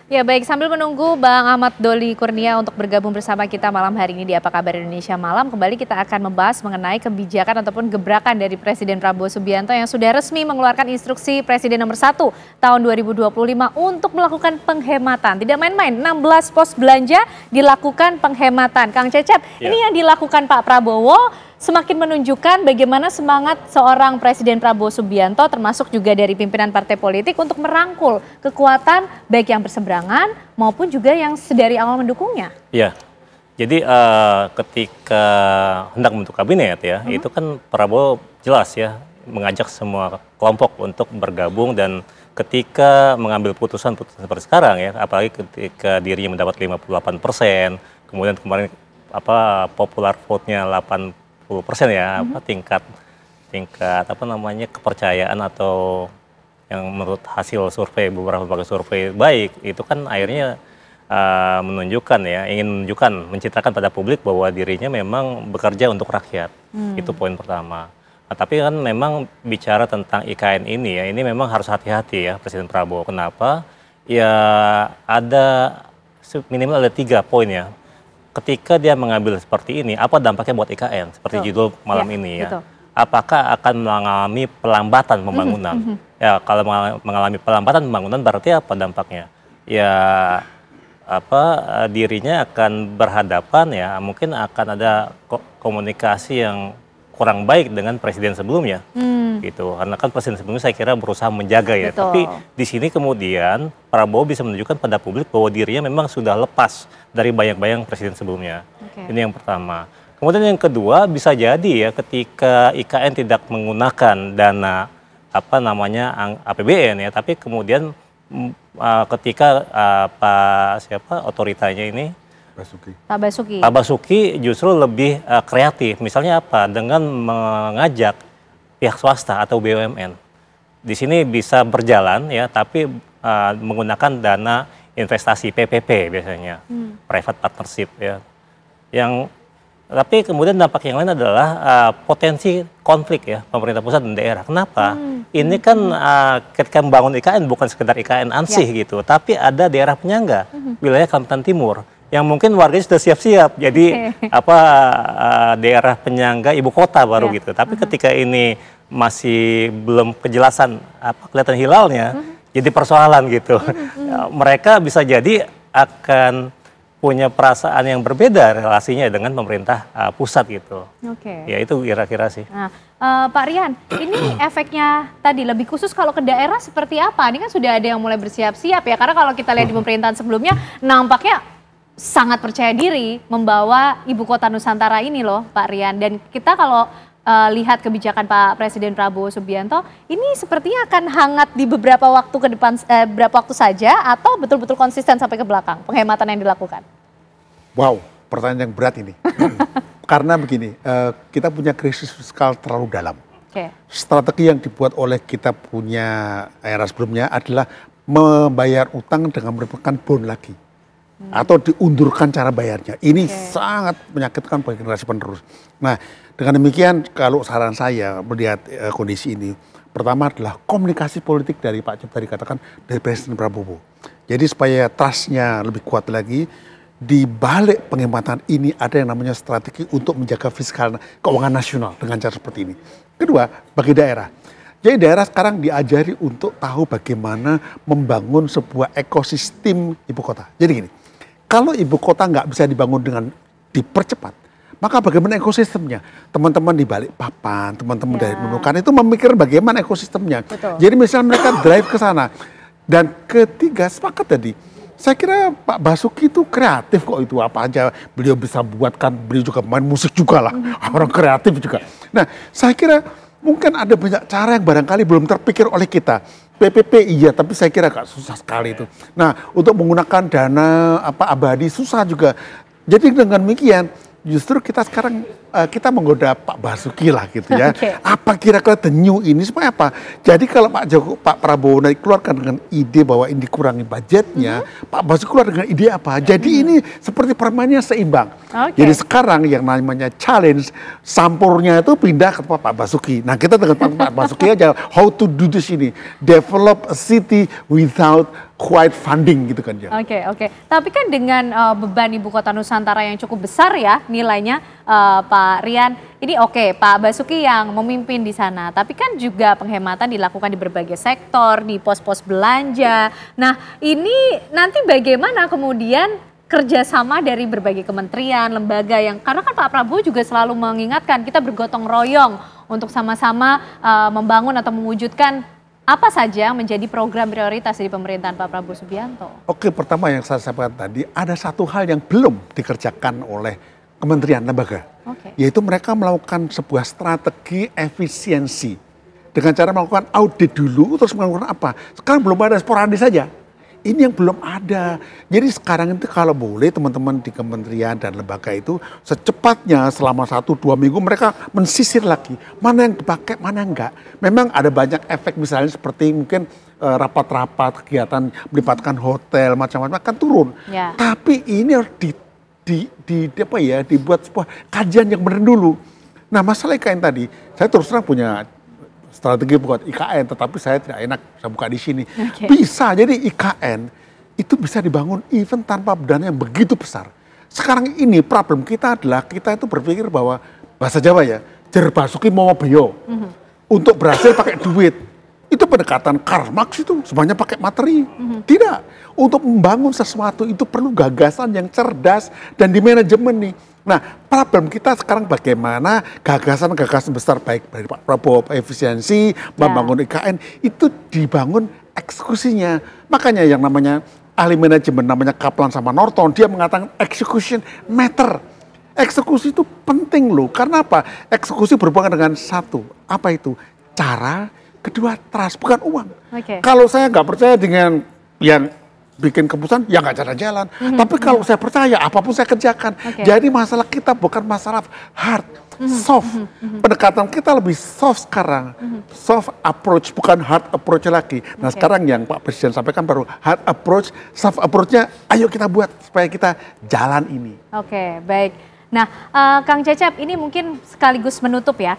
Ya baik, sambil menunggu Bang Ahmad Doli Kurnia untuk bergabung bersama kita malam hari ini di Apa Kabar Indonesia Malam, kembali kita akan membahas mengenai kebijakan ataupun gebrakan dari Presiden Prabowo Subianto yang sudah resmi mengeluarkan instruksi Presiden nomor 1 tahun 2025 untuk melakukan penghematan. Tidak main-main, 16 pos belanja dilakukan penghematan. Kang Cecep, ini yang dilakukan Pak Prabowo semakin menunjukkan bagaimana semangat seorang Presiden Prabowo Subianto termasuk juga dari pimpinan partai politik untuk merangkul kekuatan baik yang berseberangan maupun juga yang sedari awal mendukungnya. Iya, jadi ketika hendak membentuk kabinet ya, itu kan Prabowo jelas ya mengajak semua kelompok untuk bergabung, dan ketika mengambil putusan seperti sekarang ya, apalagi ketika dirinya mendapat 58%, kemudian kemarin popular vote-nya 80% ya, tingkat apa namanya kepercayaan atau yang menurut hasil survei beberapa lembaga survei baik, itu kan akhirnya menunjukkan ya, ingin menunjukkan, mencitrakan pada publik bahwa dirinya memang bekerja untuk rakyat. Itu poin pertama. Nah, tapi kan memang bicara tentang IKN ini ya, ini memang harus hati-hati ya Presiden Prabowo. Kenapa? Ya ada minimal ada 3 poin ya. Ketika dia mengambil seperti ini, apa dampaknya buat IKN? Seperti judul malam ini ya. Betul. Apakah akan mengalami pelambatan pembangunan? Ya, kalau mengalami pelambatan pembangunan berarti apa dampaknya? Ya, dirinya akan berhadapan ya, mungkin akan ada komunikasi yang kurang baik dengan presiden sebelumnya. Gitu. Karena kan presiden sebelumnya saya kira berusaha menjaga ya. Betul. Tapi di sini kemudian Prabowo bisa menunjukkan pada publik bahwa dirinya memang sudah lepas dari bayang-bayang presiden sebelumnya. Ini yang pertama. Kemudian yang kedua, bisa jadi ya ketika IKN tidak menggunakan dana APBN ya, tapi kemudian ketika otoritanya ini Pak Basuki justru lebih kreatif. Misalnya apa? Dengan mengajak pihak swasta atau BUMN. Di sini bisa berjalan ya, tapi menggunakan dana investasi PPP biasanya, private partnership ya. Tapi kemudian dampak yang lain adalah potensi konflik ya pemerintah pusat dan daerah. Kenapa? Ini kan ketika membangun IKN bukan sekedar IKN ansih gitu, tapi ada daerah penyangga, wilayah Kalimantan Timur yang mungkin warganya sudah siap-siap jadi daerah penyangga ibu kota baru gitu. Tapi ketika ini masih belum kejelasan kelihatan hilalnya, jadi persoalan gitu. Mereka bisa jadi akan punya perasaan yang berbeda relasinya dengan pemerintah pusat gitu. Ya itu kira-kira sih. Nah, Pak Rian, ini efeknya tadi lebih khusus kalau ke daerah seperti apa? Ini kan sudah ada yang mulai bersiap-siap ya, karena kalau kita lihat di pemerintahan sebelumnya nampaknya sangat percaya diri membawa ibu kota Nusantara ini loh Pak Rian. Dan kita kalau lihat kebijakan Pak Presiden Prabowo Subianto, ini sepertinya akan hangat di beberapa waktu ke depan, beberapa waktu saja, atau betul-betul konsisten sampai ke belakang penghematan yang dilakukan? Wow, pertanyaan yang berat ini. Karena begini, kita punya krisis fiskal terlalu dalam. Strategi yang dibuat oleh kita punya era sebelumnya adalah membayar utang dengan merupakan bond lagi. Atau diundurkan cara bayarnya. Ini sangat menyakitkan bagi generasi penerus. Nah, dengan demikian kalau saran saya melihat kondisi ini, pertama adalah komunikasi politik dari Pak Cep tadi katakan dari Presiden Prabowo. Jadi supaya trust-nya lebih kuat lagi, di balik penghematan ini ada yang namanya strategi untuk menjaga fiskal keuangan nasional dengan cara seperti ini. Kedua, bagi daerah. Jadi daerah sekarang diajari untuk tahu bagaimana membangun sebuah ekosistem ibu kota. Jadi gini, kalau ibu kota nggak bisa dibangun dengan dipercepat, maka bagaimana ekosistemnya? Teman-teman di Balikpapan, teman-teman dari Nunukan itu memikir bagaimana ekosistemnya. Jadi misalnya mereka drive ke sana. Dan ketiga, sepakat tadi, saya kira Pak Basuki itu kreatif kok, itu apa aja beliau bisa buatkan, beliau juga main musik juga lah, orang kreatif juga. Nah, saya kira mungkin ada banyak cara yang barangkali belum terpikir oleh kita. PPP iya, tapi saya kira agak susah sekali itu. Nah, untuk menggunakan dana abadi susah juga. Jadi dengan demikian, justru kita sekarang kita menggoda Pak Basuki lah gitu ya. Apa kira-kira the new ini supaya apa? Jadi kalau Pak Prabowo nanti keluarkan dengan ide bahwa ini dikurangi budgetnya, Pak Basuki keluar dengan ide apa? Jadi ini seperti permainnya seimbang. Jadi sekarang yang namanya challenge sampurnya itu pindah ke Pak Basuki. Nah kita dengan Pak Basuki aja how to do this ini, develop a city without quite funding gitu kan ya. Oke. Tapi kan dengan beban Ibu Kota Nusantara yang cukup besar ya nilainya Pak Rian, ini Pak Basuki yang memimpin di sana. Tapi kan juga penghematan dilakukan di berbagai sektor, di pos-pos belanja. Nah ini nanti bagaimana kemudian kerjasama dari berbagai kementerian, lembaga yang, karena kan Pak Prabowo juga selalu mengingatkan kita bergotong royong untuk sama-sama membangun atau mewujudkan apa saja menjadi program prioritas di pemerintahan Pak Prabowo Subianto? Oke, pertama yang saya sampaikan tadi, ada satu hal yang belum dikerjakan oleh kementerian lembaga. Yaitu mereka melakukan sebuah strategi efisiensi. Dengan cara melakukan audit dulu, terus melakukan apa? Sekarang belum ada, sporadis saja. Ini yang belum ada. Jadi sekarang itu kalau boleh teman-teman di kementerian dan lembaga itu secepatnya selama 1-2 minggu mereka mensisir lagi. Mana yang dipakai, mana yang enggak. Memang ada banyak efek misalnya seperti mungkin rapat-rapat, kegiatan melibatkan hotel, macam-macam akan turun. Tapi ini harus dibuat sebuah kajian yang benar dulu. Nah masalah IKN tadi, saya terus terang punya strategi buat IKN, tetapi saya tidak enak saya buka di sini. Bisa, jadi IKN itu bisa dibangun even tanpa dana yang begitu besar. Sekarang ini problem kita adalah kita itu berpikir bahwa bahasa Jawa ya, jer basuki mau beyo. Untuk berhasil pakai duit. Itu pendekatan Karl Marx itu semuanya pakai materi. Tidak. Untuk membangun sesuatu itu perlu gagasan yang cerdas dan di manajemen nih. Nah, problem kita sekarang bagaimana gagasan-gagasan besar baik dari Pak Prabowo, efisiensi, membangun IKN, itu dibangun eksekusinya. Makanya yang namanya ahli manajemen, namanya Kaplan sama Norton, dia mengatakan execution matter. Eksekusi itu penting loh, karena apa? Eksekusi berhubungan dengan satu, apa itu? Cara, kedua trust, bukan uang. Kalau saya nggak percaya dengan yang bikin keputusan, ya nggak jalan-jalan. Tapi kalau saya percaya, apapun saya kerjakan. Jadi masalah kita bukan masalah hard, soft. Pendekatan kita lebih soft sekarang. Soft approach, bukan hard approach lagi. Nah sekarang yang Pak Presiden sampaikan baru hard approach, soft approach-nya ayo kita buat supaya kita jalan ini. Baik. Nah Kang Cecep, ini mungkin sekaligus menutup ya.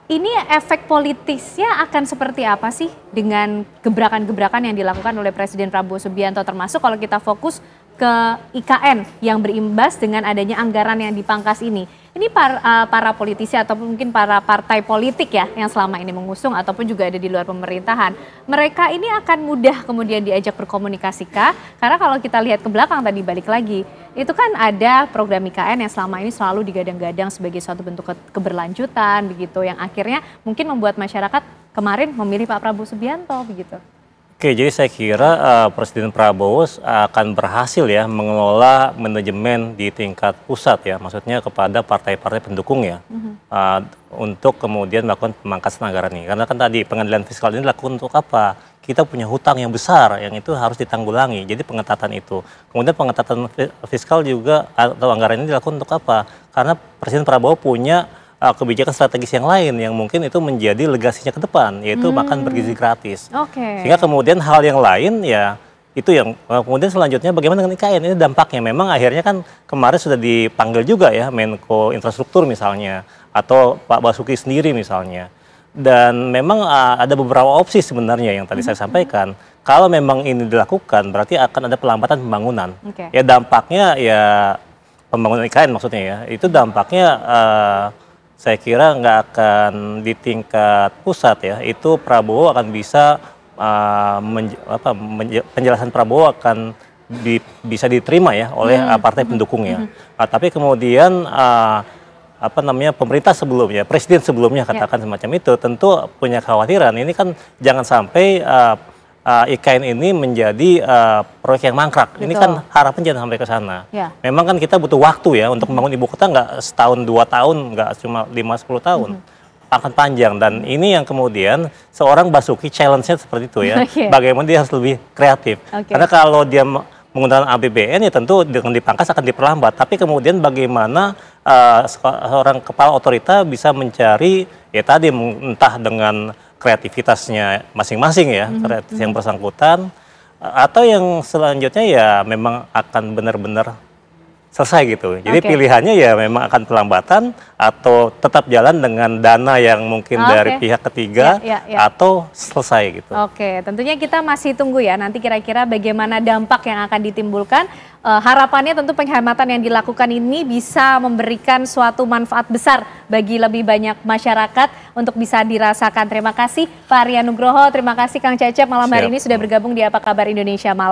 Ini efek politisnya akan seperti apa sih dengan gebrakan-gebrakan yang dilakukan oleh Presiden Prabowo Subianto, termasuk kalau kita fokus ke IKN yang berimbas dengan adanya anggaran yang dipangkas ini. Ini para politisi atau mungkin para partai politik ya yang selama ini mengusung ataupun juga ada di luar pemerintahan. Mereka ini akan mudah kemudian diajak berkomunikasi kah? Karena kalau kita lihat ke belakang tadi balik lagi, itu kan ada program IKN yang selama ini selalu digadang-gadang sebagai suatu bentuk keberlanjutan begitu, yang akhirnya mungkin membuat masyarakat kemarin memilih Pak Prabowo Subianto begitu. Oke, jadi saya kira Presiden Prabowo akan berhasil ya mengelola manajemen di tingkat pusat ya, maksudnya kepada partai-partai pendukung ya, untuk kemudian melakukan pemangkasan anggaran ini. Karena kan tadi pengadilan fiskal ini dilakukan untuk apa? Kita punya hutang yang besar yang itu harus ditanggulangi, jadi pengetatan itu. Kemudian pengetatan fiskal juga atau anggaran ini dilakukan untuk apa? Karena Presiden Prabowo punya kebijakan strategis yang lain yang mungkin itu menjadi legasinya ke depan, yaitu makan bergizi gratis. Sehingga kemudian hal yang lain ya itu yang kemudian selanjutnya bagaimana dengan IKN ini dampaknya. Memang akhirnya kan kemarin sudah dipanggil juga ya Menko Infrastruktur misalnya, atau Pak Basuki sendiri misalnya. Dan memang ada beberapa opsi sebenarnya yang tadi saya sampaikan. Kalau memang ini dilakukan berarti akan ada pelambatan pembangunan. Ya dampaknya ya pembangunan IKN maksudnya ya, itu dampaknya saya kira nggak akan di tingkat pusat ya, itu Prabowo akan bisa penjelasan Prabowo akan bisa diterima ya oleh partai pendukungnya. Tapi kemudian pemerintah sebelumnya, presiden sebelumnya katakan semacam itu, tentu punya kekhawatiran. Ini kan jangan sampai IKN ini menjadi proyek yang mangkrak. Ini kan harapan jangan sampai ke sana. Memang kan kita butuh waktu ya untuk membangun ibu kota, nggak setahun 2 tahun, nggak cuma 5-10 tahun. Akan panjang, dan ini yang kemudian seorang Basuki challenge-nya seperti itu ya. Bagaimana dia harus lebih kreatif. Karena kalau dia menggunakan APBN ya tentu dengan dipangkas akan diperlambat. Tapi kemudian bagaimana seorang kepala otorita bisa mencari ya tadi entah dengan kreativitasnya masing-masing ya, kreativitas yang bersangkutan, atau yang selanjutnya ya memang akan benar-benar selesai gitu. Jadi pilihannya ya memang akan pelambatan atau tetap jalan dengan dana yang mungkin dari pihak ketiga atau selesai gitu. Oke, tentunya kita masih tunggu ya nanti kira-kira bagaimana dampak yang akan ditimbulkan. Harapannya tentu penghematan yang dilakukan ini bisa memberikan suatu manfaat besar bagi lebih banyak masyarakat untuk bisa dirasakan. Terima kasih Pak Arya Nugroho, terima kasih Kang Cecep malam hari ini sudah bergabung di Apa Kabar Indonesia Malam.